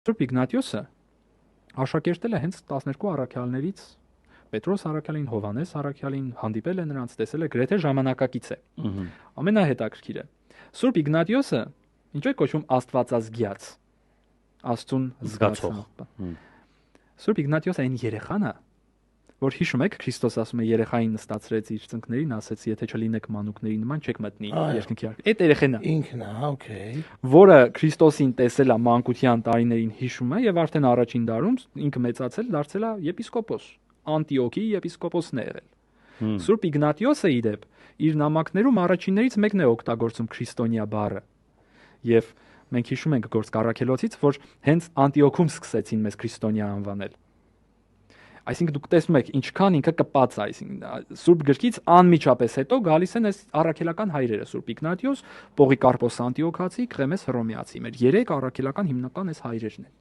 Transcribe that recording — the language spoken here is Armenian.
Սուրբ Իգնատիոսը աշակերտել է հենց 12 առաքյալներից Պետրոս առաքյալին, Հովհաննես առաքյալին, հանդիպել է նրանց, տեսել է, գրեթե ժամանակակից է։ Ամենահետաքրքիրը Սուրբ Իգնատիոսը ինչու է կոչվում Աստվածազգյաց, Աստծուն զգացող։ Սուրբ Իգնատիոսը այն երեխան է, որ հիշում եք, Քրիստոս ասում է երեխային նստացրեց իր ծնկներին, ասեց, եթե չլինեք մանուկների նման, չեք մտնի երկնքի արք։ Այդ երեխան է։ Ինքն է, օքեյ։ Որը Քրիստոսին տեսել է մանկության տարիներին հիշում է եւ արդեն առաջին դարում ինքը մեծացել դարձել է եպիսկոպոս, Անտիոքի եպիսկոպոսն է եղել։ Սուրբ Իգնատիոսը իդեպ իր նամակներում առաջիններից մեկն է օգտագործում քրիստոնյա բառը։ Եվ մենք հիշում ենք Գործք առաքելոցից, որ հենց Անտիոքում սկսեցին մեզ քրիստոնյա անվանել։ Այսինքն դուք տեսնում եք ինչքան ինքը կպած է, այսինքն Սուրբ գրքից անմիջապես հետո գալիս են այս առաքելական հայրերը՝ Սուրբ Իգնատիոս, Պողիկարպոս Անտիոքացի, Կղեմես Հռոմեացի։ Մեր 3 առաքելական հիմնական այս հայրերն են։